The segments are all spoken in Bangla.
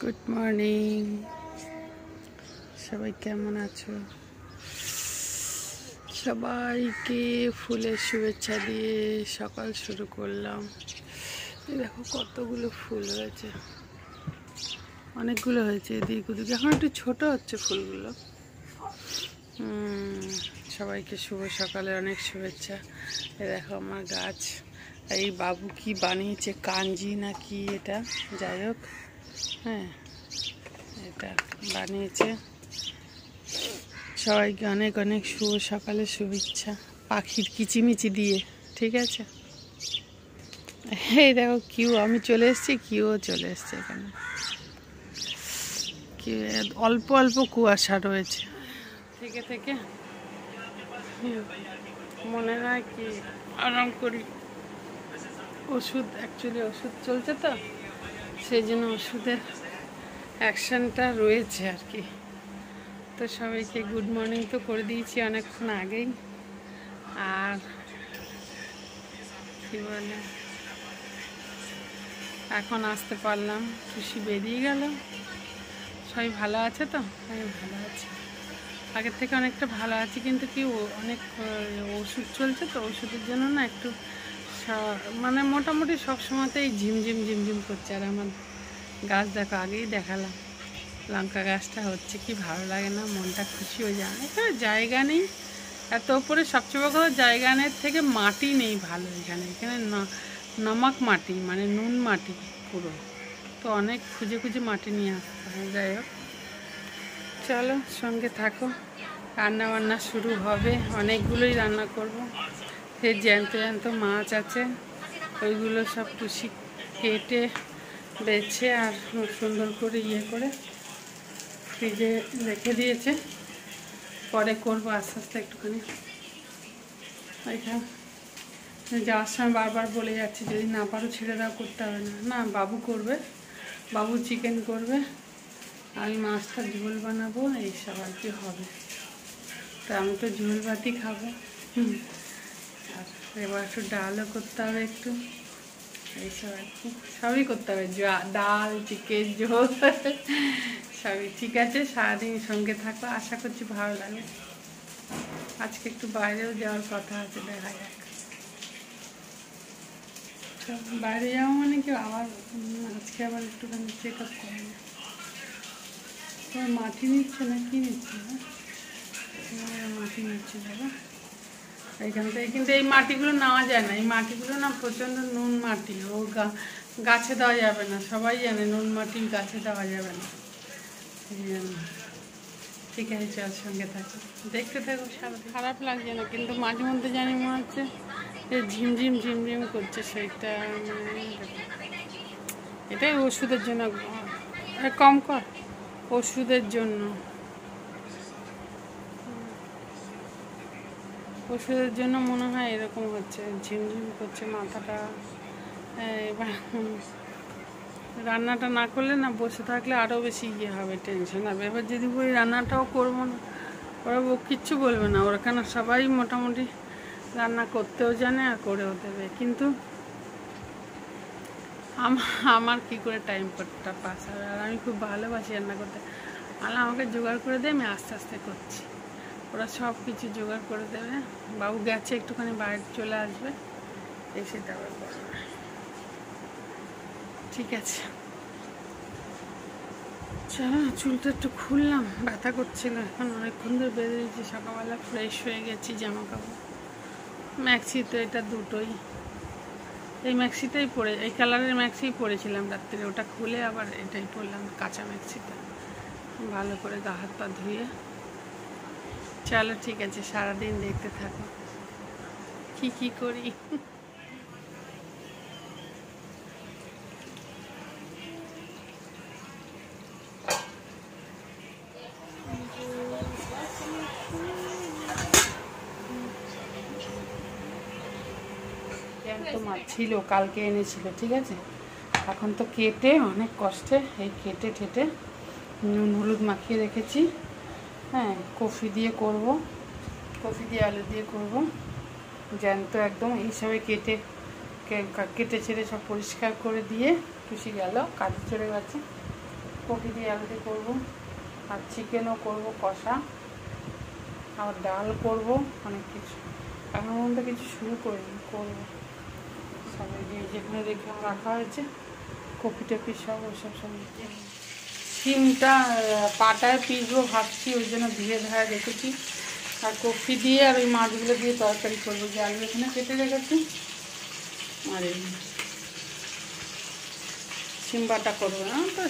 গুড মর্নিং, সবাই কেমন আছো? সবাইকে ফুলের শুভেচ্ছা দিয়ে সকাল শুরু করলাম। দেখো কতগুলো ফুল হয়েছে, অনেকগুলো হয়েছে এদিক ওদিক। এখন একটু ছোট হচ্ছে ফুলগুলো। সবাইকে শুভ সকালে অনেক শুভেচ্ছা। দেখো আমার গাছ। এই বাবু কি বানিয়েছে, কাঞ্জি না কি এটা, যাই হোক, হ্যাঁ এটা বানিয়েছে। সবাইকে অনেক অনেক শুভ সকালে শুভেচ্ছা পাখির কিচিমিচি দিয়ে, ঠিক আছে? এই দেখো কিউ, আমি চলে এসেছি, কিউও চলে এসছে এখানে। কি অল্প অল্প কুয়াশা রয়েছে থেকে থেকে, মনে হয় কি আরাম করি। ওষুধ অ্যাকচুয়ালি ওষুধ চলছে তো, সেই জন্য ওষুধের অ্যাকশানটা রয়েছে আর কি। তো সবাইকে গুড মর্নিং তো করে দিয়েছি অনেকক্ষণ আগেই। আর কি বলে, এখন আসতে পারলাম, খুশি বেরিয়ে গেল। সবাই ভালো আছে তো? আমি ভালো আছি, আগের থেকে অনেকটা ভালো আছি, কিন্তু কি অনেক ওষুধ চলছে তো, ওষুধের জন্য না একটু মানে মোটামুটি সব সময়তেই ঝিমঝিম ঝিমঝিম করছে। আর আমার গাছ দেখো, আগেই দেখালাম লঙ্কা গাছটা হচ্ছে, কি ভালো লাগে না, মনটা খুশি হয়ে যায়। এখানে জায়গা নেই এত উপরে, সবচেয়ে বড় কথা জায়গানের থেকে মাটি নেই ভালো এখানে। এখানে নমক মাটি, মানে নুন মাটি পুরো, তো অনেক খুঁজে খুঁজে মাটি নিয়ে আসতে হয়। যাই হোক, চলো সঙ্গে থাকো। রান্না বান্না শুরু হবে, অনেকগুলোই রান্না করব। সেই জ্যান্ত জ্যান্ত মাছ আছে, ওইগুলো সব টুসি কেটে বেছে আর সুন্দর করে ইয়ে করে ফ্রিজে রেখে দিয়েছে। পরে করবো আস্তে আস্তে একটুখানি। ওইখানে যাওয়ার সময় বারবার বলে যাচ্ছে, যদি না পারো ছেড়ে দাও, করতে হবে না। না, বাবু করবে, বাবু চিকেন করবে, আমি মাছটা ঝোল বানাবো, এইসব আর কি হবে। তো আমি তো ঝোল ভাতই খাবো। আর এবার একটু ডালও করতে হবে, একটু এইসব আর কি, সবই করতে হবে, ডাল, চিকেন, ঝোল সবই। ঠিক আছে, সারাদিন সঙ্গে থাকো, আশা করছি ভালো লাগে। আজকে একটু বাইরেও যাওয়ার কথা আছে, দেখা যাক। বাইরে যাওয়া মানে কি, আবার আজকে আবার একটুখানি চেক আপ করবো। তোমার মাটি নিচ্ছে না কি নিচ্ছে না? মাটি নিচ্ছে দাদা এইখান থেকে, কিন্তু এই মাটিগুলো নেওয়া যায় না। এই মাটিগুলো না প্রচণ্ড নুন মাটি, ও গাছে দেওয়া যাবে না, সবাই জানে নুন মাটি গাছে দেওয়া যাবে না। ঠিক আছে, চল সঙ্গে থাকো, দেখতে থাকো। খারাপ লাগছে না, কিন্তু মাঝে মধ্যে জানি মনে হচ্ছে ঝিমঝিম ঝিমঝিম করছে শরীরটা। এটাই ওষুধের জন্য, কম কর, ওষুধের জন্য, ওষুধের জন্য মনে হয় এরকম হচ্ছে, ঝিমঝিম করছে মাথাটা। এবার রান্নাটা না করলে না, বসে থাকলে আরও বেশি ইয়ে হবে, টেনশন হবে। এবার যদি ওই রান্নাটাও করবো না, ওরা কিচ্ছু বলবে না, ওরা কেন সবাই মোটামুটি রান্না করতেও জানে আর করেও দেবে, কিন্তু আমার কী করে টাইমটা পাস হবে। আর আমি খুব ভালোবাসি রান্না করতে, আর আমাকে জোগাড় করে দেয়, আমি আস্তে আস্তে করছি, ওরা সব কিছু জোগাড় করে দেবে। বাবু গেছে, একটুখানি বাইরে চলে আসবে, এসে তারপর করবে। ঠিক আছে, চলো। চুলটা একটু খুললাম, ব্যথা করছিল, এখন অনেকক্ষণ ধরে বেঁধে দিয়েছি। সকালবেলা ফ্রেশ হয়ে গেছি, জামা কাপড়, ম্যাক্সি তো এটা দুটোই, এই ম্যাক্সিটাই পরে, এই কালারের ম্যাক্সিই পরেছিলাম রাত্রে, ওটা খুলে আবার এটাই পরলাম, কাঁচা ম্যাক্সিটা। ভালো করে গা হাত পা ধুয়ে, চলো ঠিক আছে, সারাদিন দেখতে থাকো কি কি করি। তো মাছ ছিল, কালকে এনেছিল, ঠিক আছে। এখন তো কেটে অনেক কষ্টে, এই কেটে ঠেটে নুন হলুদ মাখিয়ে রেখেছি। হ্যাঁ, কফি দিয়ে করব, কফি দিয়ে আলু দিয়ে করব, জ্যান্ত একদম। এইসবে কেটে ছেড়ে সব পরিষ্কার করে দিয়ে খুশি গেল, কাজে চলে গেছে। কফি দিয়ে আলু দিয়ে করবো, আর চিকেনও করবো কষা, আর ডাল করবো, অনেক কিছু। এখন পর্যন্ত কিছু শুরু করিনি, করবো সবাই দিয়ে যেখানে রেখে রাখা হয়েছে কফি টফি সব ওসব সব। সিমটা পাটায় পিসবো ভাবছি, ওই জন্য ধীরে ধীরে রেখেছি। আর কফি দিয়ে আর ওই মাছগুলো দিয়ে তরকারি করবো, যে আলু এখানে কেটে রেখেছি। আর সিম বাটা করবো না তো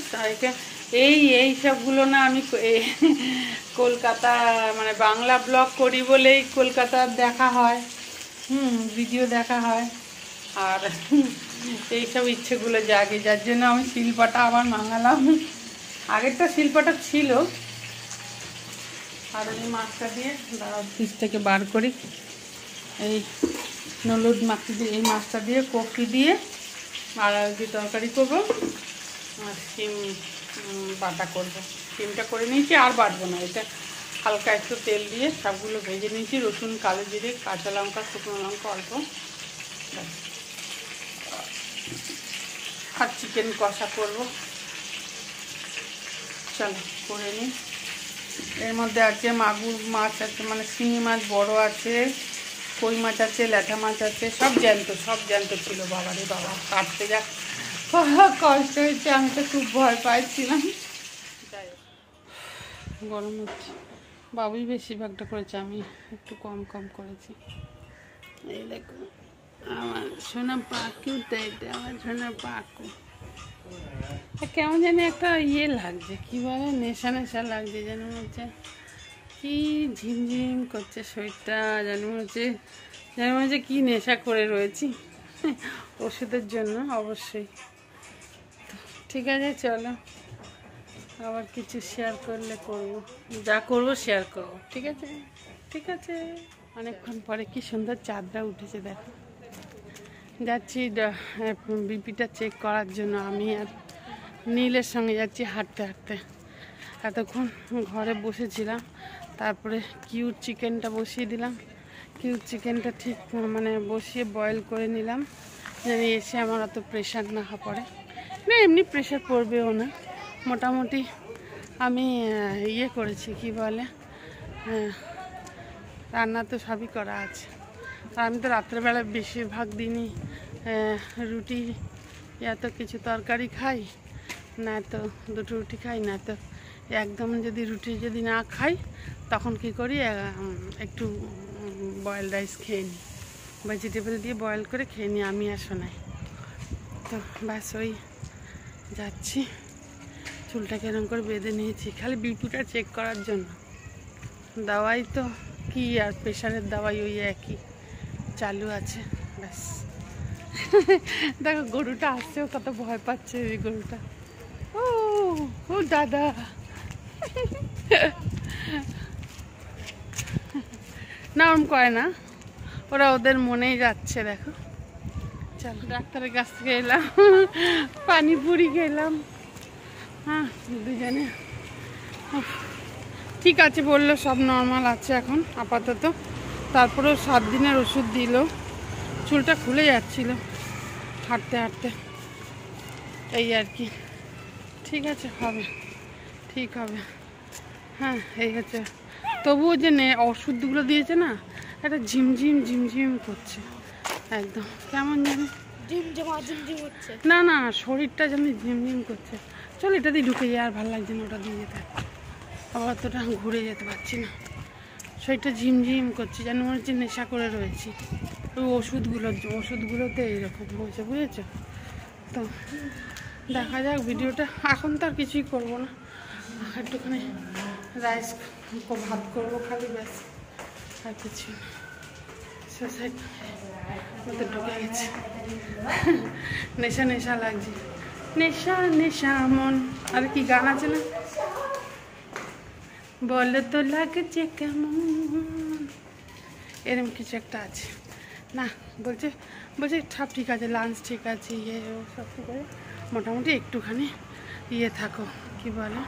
এই সবগুলো না আমি কলকাতা মানে বাংলা ব্লগ করি বলেই কলকাতার দেখা হয়, ভিডিও দেখা হয়, আর এইসব ইচ্ছেগুলো জাগে, যার জন্য আমি শিলপাটা আবার মাঙালাম। আগেরটা শিলপাটা ছিল। আর এই মাছটা দিয়ে দাঁড়াও ফ্রিজ থেকে বার করি, এই নলুদ মাছ দিয়ে এই মাছটা দিয়ে কফি দিয়ে আর দিয়ে তরকারি করবো, আর সিম বাটা করবো। সিমটা করে নিয়েছি, আর বাটবো না, এটা হালকা একটু তেল দিয়ে সবগুলো ভেজে নিয়েছি, রসুন, কালো জিরে, কাঁচা লঙ্কা, শুকনো লঙ্কা অল্প, আর চিকেন কষা করবো। চলো করে নিই। এর মধ্যে আছে মাগুর মাছ আছে, মানে শিঙি মাছ বড় আছে, কই মাছ আছে, ল্যাঠা মাছ আছে, সব জ্যান্ত ছিল। বাবারে বাবা, কাটতে যা কষ্ট হয়েছে, আমি তো খুব ভয় পাইছিলাম। যাই হোক, গরম হচ্ছে। বাবুই বেশিরভাগটা করেছে, আমি একটু কম করেছি। এই দেখো আমার সোনা পাখি, এটা আমার সোনা পাখু। কেমন জানি একটা লাগছে, কি বলে, নেশা লাগছে, যেন হচ্ছে কি ঝিমঝিম করছে শরীরটা, যেন হচ্ছে কি নেশা করে রয়েছি ওষুধের জন্য অবশ্যই। ঠিক আছে, চলো আবার কিছু শেয়ার করলে করবো, যা করবো শেয়ার করবো। ঠিক আছে। অনেকক্ষণ পরে কি সুন্দর চাঁদটা উঠেছে, দেখো। যাচ্ছি বিপিটা চেক করার জন্য, আমি আর নীলের সঙ্গে যাচ্ছি হাঁটতে। এতক্ষণ ঘরে বসেছিলাম, তারপরে কিউট চিকেনটা বসিয়ে দিলাম। কিউট চিকেনটা ঠিক মানে বসিয়ে বয়েল করে নিলাম, যেন এসে আমার অত প্রেশার না পড়ে। না, এমনি প্রেশার পড়বেও না। মোটামুটি আমি করেছি, কি বলে, রান্না তো সবই করা আছে। আর আমি তো রাত্রেবেলা বেশিরভাগ দিনই রুটি, এত কিছু তরকারি খাই, না তো দুটো রুটি খাই, না তো একদম রুটি না খাই, তখন কি করি, একটু বয়েলড রাইস খেয়ে নিই, ভেজিটেবল দিয়ে বয়েল করে খেয়ে নিই আমি আর সোনাই। তো ব্যাস, ওই যাচ্ছি। চুলটাকে এরকম করে বেঁধে নিয়েছি, খালি বিপিটা চেক করার জন্য। দাওয়াই তো কি আর, প্রেশারের দাওয়াই ওই একই চালু আছে, ব্যাস। দেখো গরুটা আসছে, ও কত ভয় পাচ্ছে এই গরুটা। ও দাদা, না ওরম করে না, ওরা ওদের মনেই যাচ্ছে। দেখো, চলো ডাক্তারের কাছ থেকে এলাম, পানিপুরি খেলাম, হ্যাঁ দুজনে। ঠিক আছে বললো, সব নর্মাল আছে এখন আপাতত। তারপরেও 7 দিনের ওষুধ দিল। চুলটা খুলে যাচ্ছিল হাঁটতে, এই আর কি। ঠিক আছে, ঠিক হবে, হ্যাঁ এই হচ্ছে। তবুও যে ওষুধগুলো দিয়েছে না, একটা ঝিমঝিম করছে একদম, কেমন জানি ঝিমঝিম হচ্ছে। না শরীরটা যেন ঝিমঝিম করছে। চল এটা দিয়ে ঢুকে যায়, আর ভালো লাগছে না ওটা দিয়ে যেতে। আবার অতটা ঘুরে যেতে পারছি না, শরীরটা ঝিমঝিম করছে, যেন মনে হচ্ছে নেশা করে রয়েছি। ওই ওষুধগুলোতে এইরকম হয়েছে, বুঝেছো তো। দেখা যাক ভিডিওটা। এখন তো আর কিছুই করবো না, একটুখানি রাইস ভাত করবো খালি, ব্যাস, আর কিছু। সোসাইড মতো ঢুকে গেছে, নেশা লাগছে, নেশা মন। আর কি গান আছে না, বলো তো লাগছে কেমন, এরকম কিছু একটা আছে না। বলছে সব ঠিক আছে, লাঞ্চ ঠিক আছে, সব ঠিক আছে, মোটামুটি একটুখানি থাকো, কি বলে,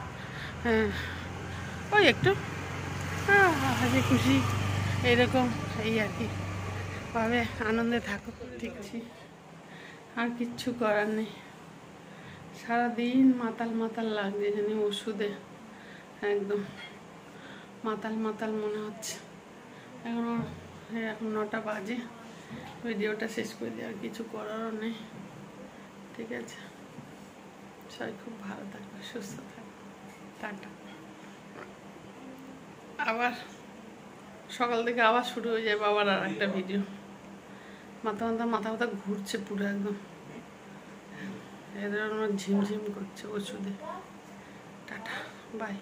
ওই একটু হাসি খুশি এরকম, এই আর কি ভাবে আনন্দে থাকো। ঠিক আছে, আর কিচ্ছু করার নেই। সারাদিন মাতাল মাতাল লাগছে জানি ওষুধে, একদম মাতাল মাতাল মনে হচ্ছে। এখন 9টা বাজে, ভিডিওটা শেষ করে দিই, আর কিছু করারও নেই। ঠিক আছে, সবাই খুব ভালো থাকবে, সুস্থ থাকবে, টাটা। আবার সকাল থেকে আবার শুরু হয়ে যাবে আবার আর একটা ভিডিও। মাথা মাথা ঘুরছে পুরো একদম, এদের আমার ঝিমঝিম করছে ওষুধে। Tata, by.